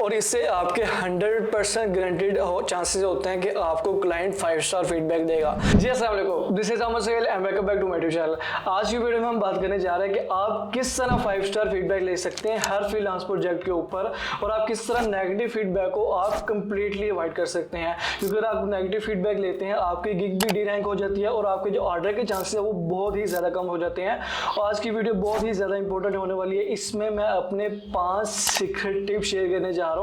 और इससे आपके 100% गारंटीड चांसेस होते हैं कि आपको क्लाइंट 5 स्टार फीडबैक देगा। जी अस्सलाम वालेकुम, this is Ahmed Suhail and welcome back to my YouTube channel. आज की वीडियो में हम बात करने जा रहे हैं कि आप किस तरह 5 स्टार फीडबैक ले सकते हैं हर फ्रीलांस प्रोजेक्ट के ऊपर, और आप किस तरह नेगेटिव फीडबैक को आप कंप्लीटली अवॉइड कर सकते हैं। क्योंकि अगर आप नेगेटिव फीडबैक लेते हैं आपकी गिग भी डी रैंक हो जाती है और आपके जो ऑर्डर के चांसेस है वो बहुत ही ज़्यादा कम हो जाते हैं। और आज की वीडियो बहुत ही ज़्यादा इंपॉर्टेंट होने वाली है। इसमें मैं अपने 5 सीक्रेट टिप्स शेयर करने जा रहा हूँ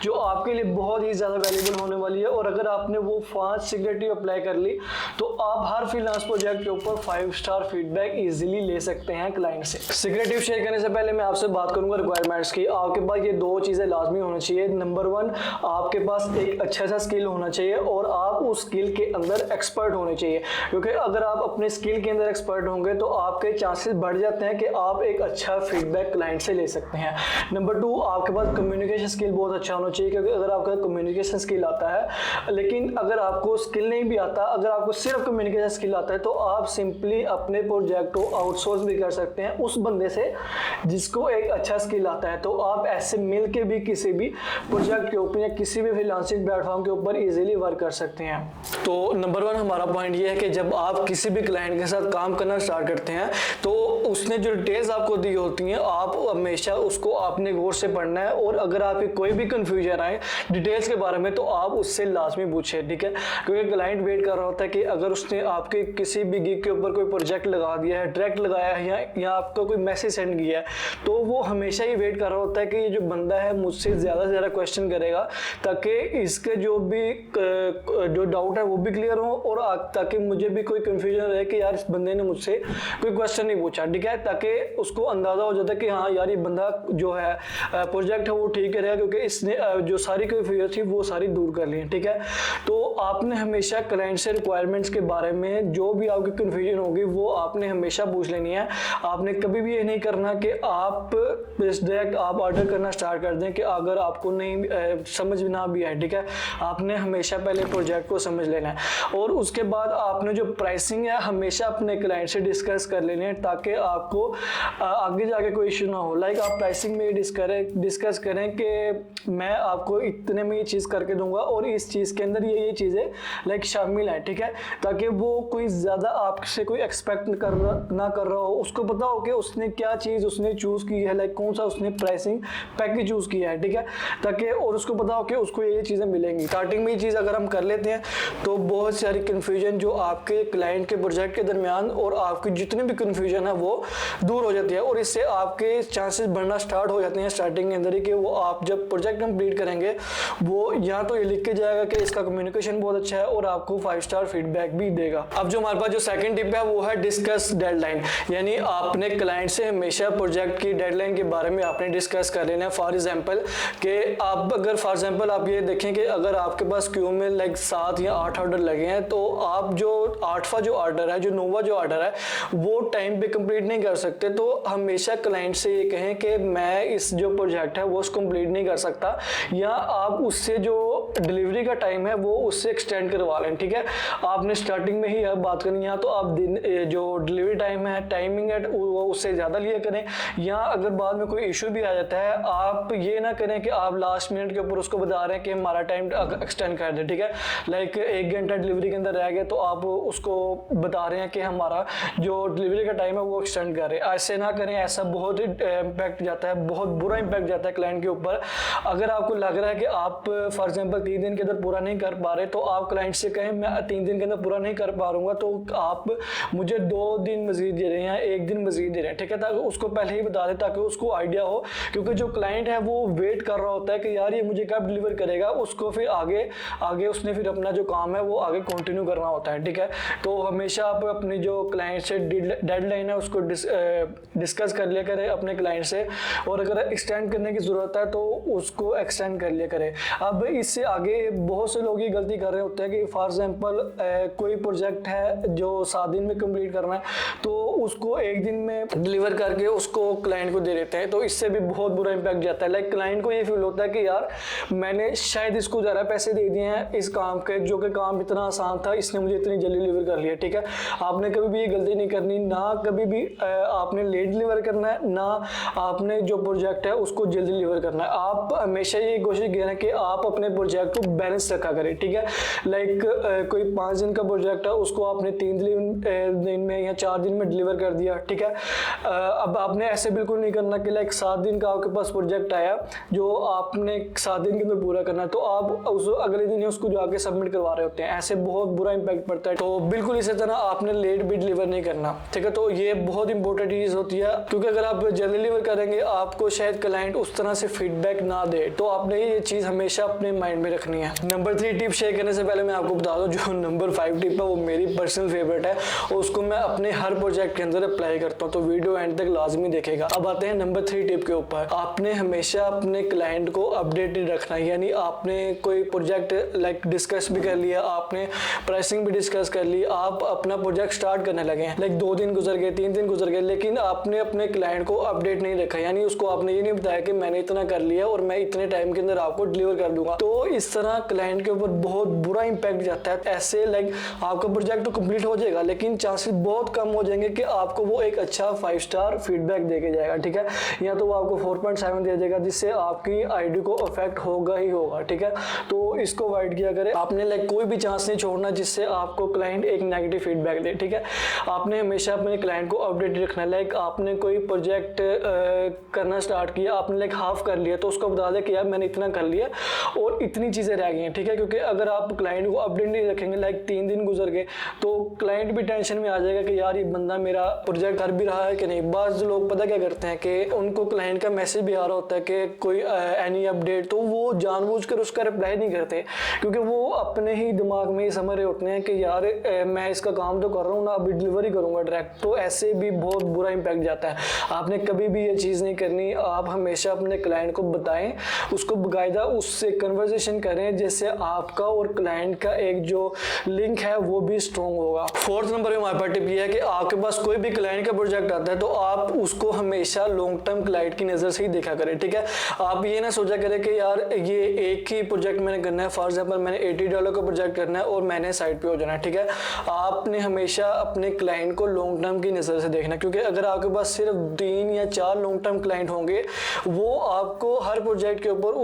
जो आपके लिए बहुत ही ज़्यादा वैल्यूबल होने वाली है, और अगर आपने वो 5 सीक्रेट टिप अप्लाई कर ली तो आप हर फ्रीलांस प्रोजेक्ट के ऊपर 5 स्टार फीडबैक इजीली ले सकते हैं क्लाइंट से। सीक्रेट टिप शेयर करने से पहले मैं आपसे बात करूंगा रिक्वायरमेंट्स की। आपके पास ये 2 चीज़ें लाजमी होनी चाहिए। नंबर 1, आपके पास एक अच्छा सा स्किल होना चाहिए और आप उस स्किल के अंदर एक्सपर्ट होने चाहिए, क्योंकि अगर आप अपने स्किल के अंदर एक्सपर्ट होंगे तो आपके चांसेस बढ़ जाते हैं कि आप एक अच्छा फीडबैक क्लाइंट से ले सकते हैं। नंबर 2, आपके पास कम्युनिकेशन स्किल बहुत अच्छा होना चाहिए, क्योंकि अगर आपका कम्युनिकेशन स्किल आता है लेकिन अगर आपको स्किल नहीं भी आता, अगर आपको सिर्फ कम्युनिकेशन स्किल आता है तो आप सिंपली अपने प्रोजेक्ट को आउटसोर्स भी कर सकते हैं उस बंदे से जिसको एक अच्छा स्किल आता है। तो आप ऐसे मिल के भी किसी भी प्रोजेक्ट के ऊपर या किसी भी फ्रीलांसिंग प्लेटफॉर्म के ऊपर इजीली वर्क कर सकते हैं। तो नंबर 1 हमारा पॉइंट ये है कि जब आप किसी भी क्लाइंट के साथ काम करना स्टार्ट करते हैं तो उसने जो डिटेल्स आपको दी होती हैं आप हमेशा उसको आपने गौर से पढ़ना है, और अगर आपकी कोई भी कंफ्यूजन आए डिटेल्स के बारे में तो आप उससे लाजमी पूछे, ठीक है। क्योंकि क्लाइंट वेट कर रहा होता है कि अगर उसने आपके किसी भी गिग के ऊपर कोई प्रोजेक्ट लगा दिया है, डायरेक्ट लगाया है या आपको कोई मैसेज सेंड किया है, तो वो हमेशा ही वेट कर रहा होता है कि ये जो बंदा है मुझसे ज़्यादा से ज़्यादा क्वेश्चन करेगा ताकि इसके जो डाउट है वो भी क्लियर हो, और ताकि मुझे भी कोई कंफ्यूजन रहे कि यार इस बंदे ने मुझसे कोई क्वेश्चन नहीं पूछा, ठीक है। ताकि उसको अंदाज़ा हो जाता है कि हाँ यार ये बंदा जो है प्रोजेक्ट है वो ठीक रहेगा, क्योंकि इसने जो सारी कंफ्यूजन थी वो सारी दूर कर ली, ठीक है। तो आपने हमेशा क्लाइंट से रिक्वायरमेंट्स के बारे में जो भी आपकी कंफ्यूजन होगी वो आपने हमेशा पूछ लेनी है। आपने कभी भी ये नहीं करना कि आप डायरेक्ट आप ऑर्डर करना स्टार्ट कर दें कि अगर आपको नहीं समझ ना भी आए, ठीक है। आपने हमेशा पहले प्रोजेक्ट को समझ लेना है, और उसके बाद आपने जो प्राइसिंग है हमेशा अपने क्लाइंट से डिस्कस कर लेने हैं ताकि आपको आगे जाके कोई इशू ना हो। लाइक आप प्राइसिंग में डिस्कस करें कि मैं आपको इतने में ये चीज़ करके दूंगा और इस चीज़ के अंदर ये चीज़ें लाइक शामिल हैं, ठीक है। ताकि वो कोई ज़्यादा आपसे कोई एक्सपेक्ट ना कर रहा हो, उसको पता हो कि उसने क्या चीज़ उसने चूज़ की है, लाइक कौन सा उसने प्राइसिंग पैकेज चूज़ किया है, ठीक है। ताकि और उसको पता हो कि उसको ये चीज़ें मिलेंगी। स्टार्टिंग में ये चीज़ अगर हम कर लेते हैं तो बहुत सारी कन्फ्यूजन जो आपके क्लाइंट के प्रोजेक्ट के दरमियान और आपकी जितनी भी कन्फ्यूजन है वो दूर हो जाती है, और इससे आपके चांसेस बढ़ना स्टार्ट हो जाते हैं स्टार्टिंग के अंदर ही कि वो आप जब प्रोजेक्ट कंप्लीट करेंगे वो यहाँ तो ये लिख के जाएगा कि इसका कम्युनिकेशन बहुत अच्छा है और आपको 5 स्टार फीडबैक भी देगा। अब जो हमारे पास जो सेकंड टिप है वो है डिस्कस डेडलाइन, यानी आपने क्लाइंट से हमेशा प्रोजेक्ट की डेडलाइन के बारे में आपने डिस्कस कर लेना है। फॉर एग्जांपल कि आप अगर फॉर एग्जांपल आप ये देखें कि अगर आपके पास क्यू में लाइक 7 या 8 ऑर्डर लगे हैं तो आप जो 8वां जो ऑर्डर है, जो 9वां जो ऑर्डर है वो टाइम पे कंप्लीट नहीं कर सकते, तो हमेशा क्लाइंट से ये कहें कि मैं इस जो प्रोजेक्ट है वो कंप्लीट नहीं कर सकता, या आप उससे जो डिलीवरी का टाइम है वो उससे एक्सटेंड करवा लें, ठीक है। आपने स्टार्टिंग में ही बात करनी है तो आप दिन जो डिलीवरी टाइम है टाइमिंग है वो उससे ज़्यादा लिया करें, या अगर बाद में कोई इशू भी आ जाता है आप ये ना करें कि आप लास्ट मिनट के ऊपर उसको बता रहे हैं कि हमारा टाइम एक्सटेंड कर दें, ठीक है। लाइक 1 घंटा डिलीवरी के अंदर रह गया तो आप उसको बता रहे हैं कि हमारा जो डिलीवरी का टाइम है वो एक्सटेंड कर रहे हैं। ऐसे ना करें, ऐसा बहुत इम्पैक्ट जाता है, बहुत बुरा इम्पैक्ट जाता है क्लाइंट के ऊपर। अगर आपको लग रहा है कि आप फॉर एग्जांपल 3 दिन के अंदर पूरा नहीं कर पा रहे तो आप क्लाइंट से कहें मैं 3 दिन के अंदर पूरा नहीं कर पा रहा तो आप मुझे 2 दिन मजीद दे रहे हैं या 1 दिन मजीद दे रहे हैं, ठीक है। ताकि उसको पहले ही बता दें ताकि उसको आइडिया हो, क्योंकि जो क्लाइंट है वो वेट कर रहा होता है कि यार ये मुझे कब डिलीवर करेगा, उसको फिर आगे उसने फिर अपना जो काम है वो आगे कंटिन्यू करना होता है, ठीक है। तो हमेशा आप अपनी जो क्लाइंट से डेडलाइन है उसको डिस्कस कर लिया करें अपने क्लाइंट से, और अगर एक्सटेंड करने की ज़रूरत है तो उसको एक्सटेंड कर लिया करें। अब इससे आगे बहुत से लोग ये गलती कर रहे होते हैं कि फॉर एग्जांपल कोई प्रोजेक्ट है जो 7 दिन में कंप्लीट करना है तो उसको एक दिन में डिलीवर करके उसको क्लाइंट को दे देते हैं, तो इससे भी बहुत बुरा इंपैक्ट जाता है। लाइक क्लाइंट को ये फील होता है कि यार मैंने शायद इसको ज़्यादा पैसे दे दिए हैं इस काम के, जो कि काम इतना आसान था, इसने मुझे इतनी जल्दी डिलीवर कर लिया। ठीक है, आपने कभी भी ये गलती नहीं करनी, ना कभी भी आपने लेट डिलीवर करना है, ना आपने जो प्रोजेक्ट है उसको जल्दी डिलीवर करना है। आप हमेशा ये कोशिश करें कि आप अपने प्रोजेक्ट को बैलेंस रखा करें। ठीक है, लाइक कोई 5 दिन का प्रोजेक्ट है, उसको आपने 3 दिन में या 4 दिन में डिलीवर कर दिया। ठीक है, अब आपने ऐसे बिल्कुल नहीं करना कि लाइक 7 दिन का आपके पास प्रोजेक्ट आया जो आपने 7 दिन के अंदर पूरा करना है, तो आप उस अगले दिन ही उसको जाके सबमिट करवा रहे होते हैं। ऐसे बहुत बुरा इंपैक्ट पड़ता है। तो बिल्कुल इसी तरह आपने लेट भी डिलीवर नहीं करना। ठीक है, तो ये बहुत इंपॉर्टेंट चीज होती है, क्योंकि अगर आप जल्दी डिलीवर करेंगे आपको शायद क्लाइंट उस तरह से फीडबैक ना दे। तो आपने ये चीज हमेशा अपने माइंड में रखनी है। नंबर 3 टिप शेयर करने से पहले मैं आपको बता दूं, जो नंबर 5 टिप है वो मेरी पर्सनल फेवरेट है और उसको मैं अपने हर प्रोजेक्ट के अंदर अप्लाई करता हूँ, तो वीडियो एंड तक लाजमी देखेगा। अब आते हैं नंबर 3 टिप के ऊपर। आपने हमेशा अपने क्लाइंट को अपडेटेड रखना है, यानी आपने कोई प्रोजेक्ट लाइक डिस्कस भी कर लिया, आपने प्राइसिंग भी डिस्कस कर ली, आप अपना प्रोजेक्ट स्टार्ट करने लगे हैं, लाइक 2 दिन गुजर गए, 3 दिन गुजर गए, लेकिन आपने अपने क्लाइंट को अपडेट नहीं रखा, यानी उसको आपने ये नहीं बताया कि मैंने इतना कर लिया और मैं इतने टाइम के अंदर आपको डिलीवर कर दूंगा। तो इस तरह क्लाइंट के ऊपर बहुत बुरा इंपैक्ट जाता है। ऐसे लाइक आपका प्रोजेक्ट तो कंप्लीट हो जाएगा, लेकिन चांसेस बहुत कम हो जाएंगे कि आपको वो एक अच्छा 5 स्टार फीडबैक देके जाएगा। ठीक है, या तो वो आपको 4.7 दे देगा, जिससे आपकी आईडी को अफेक्ट होगा ही होगा। ठीक है, तो इसको अवॉइड किया करें। आपने लाइक कोई भी चांस नहीं छोड़ना जिससे आपको क्लाइंट एक नेगेटिव फीडबैक दे। ठीक है, आपने हमेशा अपने क्लाइंट को अपडेट रखना है। लाइक आपने कोई प्रोजेक्ट करना स्टार्ट किया, आपने लाइक हाफ कर लिया, तो उसको बता दे कि यार मैंने इतना कर लिया और इतनी चीजें रह गई हैं। ठीक है, क्योंकि अगर आप क्लाइंट को अपडेट नहीं रखेंगे, लाइक 3 दिन गुजर गए, तो क्लाइंट भी टेंशन में आ जाएगा कि यार ये बंदा मेरा प्रोजेक्ट कर भी रहा है कि नहीं। बाज़ लोग पता क्या करते हैं कि उनको क्लाइंट का मैसेज भी आ रहा होता है कि कोई एनी अपडेट, तो वो जानबूझकर उसका रिप्लाई नहीं करते, क्योंकि वो अपने ही दिमाग में ही समझ रहे होते हैं कि यार मैं इसका काम तो कर रहा हूँ ना, अभी डिलीवरी करूंगा डायरेक्ट। तो ऐसे भी बहुत बुरा इंपैक्ट जाता है। आपने कभी भी ये चीज़ नहीं करनी। आप हमेशा अपने क्लाइंट को बताएं, उसको बाकायदा उससे कन्वर्सेशन करें, जिससे आपका और क्लाइंट का एक जो लिंक है वो भी स्ट्रॉन्ग होगा। 4th नंबर पे हमारे पास टिप ये है कि आपके पास कोई भी क्लाइंट का प्रोजेक्ट आता है तो आप उसको हमेशा लॉन्ग टर्म क्लाइंट की नज़र से ही देखा करें। ठीक है, आप ये ना सोचा करें कि यार ये एक ही प्रोजेक्ट मैंने करना है, फॉर एग्जाम्पल मैंने $80 का प्रोजेक्ट करना है और मैंने साइड पे हो जाना है। ठीक है, आपने हमेशा अपने क्लाइंट को लॉन्ग टर्म की नज़र से देखना, क्योंकि अगर आपके पास सिर्फ 3 या 4 लॉन्ग टर्म क्लाइंट होंगे, वो आपको हर प्रोजेक्ट के ऊपर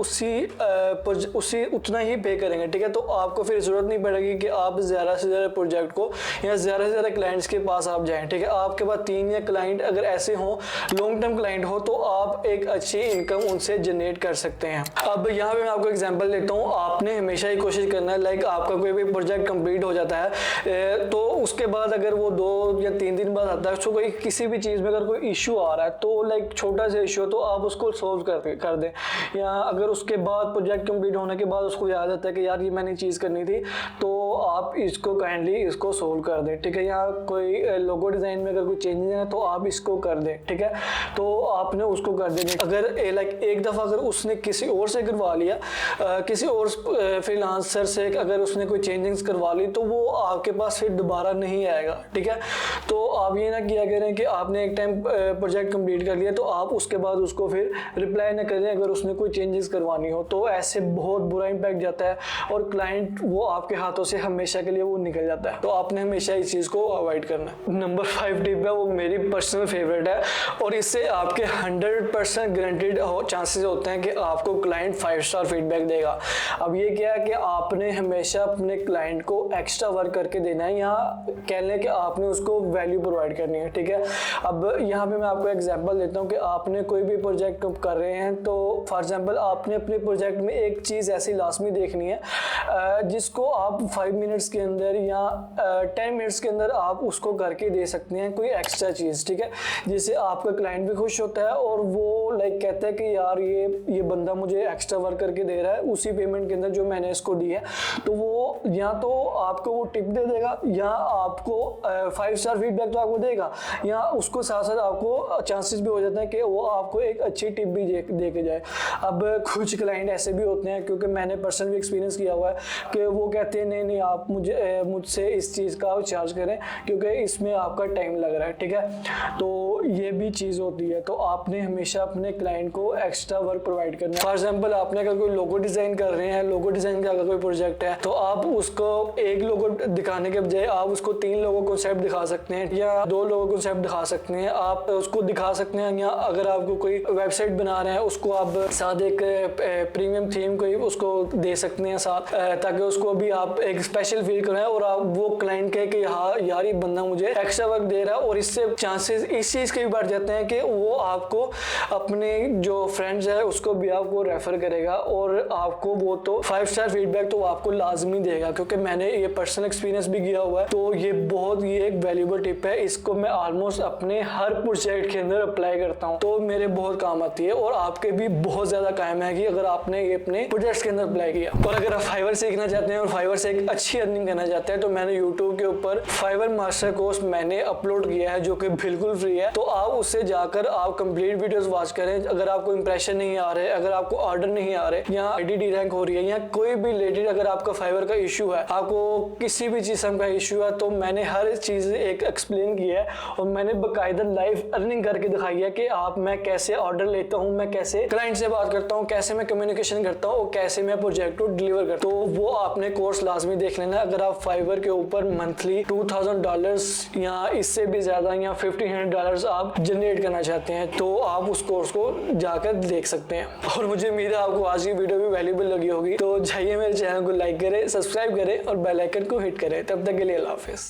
उसी उतना ही पे करेंगे। ठीक है, तो आपको फिर जरूरत नहीं पड़ेगी कि आप ज़्यादा से ज़्यादा प्रोजेक्ट को या ज़्यादा से ज़्यादा क्लाइंट्स के पास आप जाएं। ठीक है, आपके पास 3 या क्लाइंट अगर ऐसे हों, लॉन्ग टर्म क्लाइंट हो, तो आप एक अच्छी इनकम उनसे जनरेट कर सकते हैं। अब यहाँ पे मैं आपको एग्जांपल देता हूँ। आपने हमेशा ही कोशिश करना है, लाइक आपका कोई भी प्रोजेक्ट कंप्लीट हो जाता है, तो उसके बाद अगर वो 2 या 3 दिन बाद आता है, उसको कोई किसी भी चीज़ में अगर कोई इशू आ रहा है, तो लाइक छोटा सा इशू तो आप उसको सोल्व कर दें। या अगर उसके बाद प्रोजेक्ट कंप्लीट होने के बाद उसको याद आता है कि यार ये मैंने चीज़ करनी थी, तो आप इसको काइंडली इसको सोल्व कर दें। ठीक है, या कोई लोगो डिज़ाइन में अगर कोई चेंजेस है तो आप इसको कर दें। ठीक है, तो आपने उसको कर देंगे। अगर लाइक एक दफ़ा अगर उसने किसी और से करवा लिया, किसी और फ्रीलांसर से अगर उसने कोई चेंजिंग्स करवा ली, तो वो आपके पास फिर दोबारा नहीं आएगा। ठीक है, तो आप ये ना किया करें कि आपने एक टाइम प्रोजेक्ट कंप्लीट कर लिया तो आप उसके बाद उसको फिर रिप्लाई ना करें अगर उसने कोई चेंजेस करवानी हो। तो ऐसे बहुत बुरा इंपैक्ट जाता है और क्लाइंट वो आपके हाथों से हमेशा के लिए वो निकल जाता है। तो आपने हमेशा इस चीज़ को अवॉइड करना है। नंबर 5 टिप है, वो मेरी पर्सनल फेवरेट है और इससे आपके 100% गारंटीड चांसेस होते हैं कि आपको क्लाइंट 5 स्टार फीडबैक देगा। अब ये क्या है कि आपने हमेशा अपने क्लाइंट को एक्स्ट्रा वर्क करके देना है, यहाँ कह लें कि आपने उसको वैल्यू प्रोवाइड करनी है। ठीक है, अब यहाँ पे मैं आपको एग्जांपल देता हूँ कि आपने कोई भी प्रोजेक्ट कर रहे हैं, तो फॉर एग्जांपल आपने अपने प्रोजेक्ट में एक चीज़ ऐसी लाजमी देखनी है जिसको आप 5 मिनट्स के अंदर या 10 मिनट्स के अंदर आप उसको करके दे सकते हैं, कोई एक्स्ट्रा चीज़। ठीक है, जिससे आपका क्लाइंट भी खुश होता है और वो लाइक कहता है कि यार ये बंदा मुझे एक्स्ट्रा वर्क करके दे रहा है उसी पेमेंट के अंदर जो मैंने इसको दी है। तो वो या तो आपको वो टिप दे देगा या आपको 5 स्टार फीडबैक तो आपको देगा, या उसको साथ साथ आपको चांसेस भी हो जाते हैं कि वो आपको एक अच्छी टिप भी दे के जाए। अब कुछ क्लाइंट ऐसे भी होते हैं, क्योंकि मैंने पर्सनली एक्सपीरियंस किया हुआ है, कि वो कहते हैं नहीं नहीं आप मुझसे इस चीज़ का चार्ज करें, क्योंकि इसमें आपका टाइम लग रहा है, ठीक है। तो ये भी चीज़ होती है। तो आपने हमेशा अपने क्लाइंट को एक्स्ट्रा वर्क प्रोवाइड करना है। फॉर एग्जाम्पल आपने अगर कोई लोगो डिज़ाइन कर रहे हैं, लोगो डिज़ाइन का अगर कोई प्रोजेक्ट है, तो आप उसको एक लोगो दिखाने के बजाय आप उसको 3 लोगो कॉन्सेप्ट दिखा सकते हैं या 2 लोगो कॉन्सेप्ट दिखा सकते हैं। आप उसको दिखा सकते हैं, या अगर आपको कोई वेबसाइट बना रहे हैं उसको आप साथ एक प्रीमियम थीम कोई उसको दे सकते हैं साथ, ताकि उसको भी आप एक स्पेशल फील कराएं और आप वो क्लाइंट कहे कि हाँ यार ये बंदा मुझे एक्स्ट्रा वर्क दे रहा है। और इससे चांसेस इस चीज़ के भी बढ़ जाते हैं कि वो आपको अपने जो फ्रेंड्स है उसको भी आपको रेफर करेगा, और आपको वो तो 5 स्टार फीडबैक तो आपको लाजमी देगा, क्योंकि मैंने ये पर्सनल एक्सपीरियंस भी किया हुआ है। तो ये एक वैल्यूबल टिप है, इसको मैं ऑलमोस्ट अपने हर प्रोजेक्ट के अंदर अप्लाई करता हूँ, तो मेरे बहुत काम आती है और आपके भी बहुत ज़्यादा काम है कि अगर आपने ये अपने प्रोजेक्ट्स के अंदर अप्लाई किया। और अगर आप फाइवर सीखना चाहते हैं और फाइवर से एक अच्छी अर्निंग करना चाहते हैं, तो मैंने यूट्यूब के ऊपर फाइवर मास्टर कोर्स मैंने अपलोड किया है जो कि बिल्कुल फ्री है। तो आप उससे जाकर आप कंप्लीट वीडियोस वॉच करें। अगर आपको इंप्रेशन नहीं आ रहे, अगर आपको ऑर्डर नहीं आ रहे, या आईडी रैंक हो रही है, या कोई भी रिलेटेड अगर आपका फाइवर का इशू है, आपको किसी भी चीज़ का इशू है, तो मैंने हर चीज़ एक एक्सप्लेन किया है और मैंने बाकायदा लाइव अर्निंग करके दिखाई है कि मैं कैसे ऑर्डर लेता हूँ, मैं कैसे क्लाइंट से बात करता हूँ, कैसे मैं कम्युनिकेशन करता हूँ और कैसे मैं प्रोजेक्ट को डिलीवर करता हूँ। तो वो आपने कोर्स लाजमी देख लेना अगर आप फाइवर के ऊपर मंथली $2000 या इससे भी ज़्यादा या $1500 आप जनरेट करना चाहते हैं, तो आप उस कोर्स को जाकर देख सकते हैं। और मुझे उम्मीद है आपको आज की वीडियो भी वैल्यूबल लगी होगी। तो जाइए मेरे चैनल को लाइक करें, सब्सक्राइब करें और बेल आइकन को हिट करें। तब तक के लिए अल्लाह हाफिज़।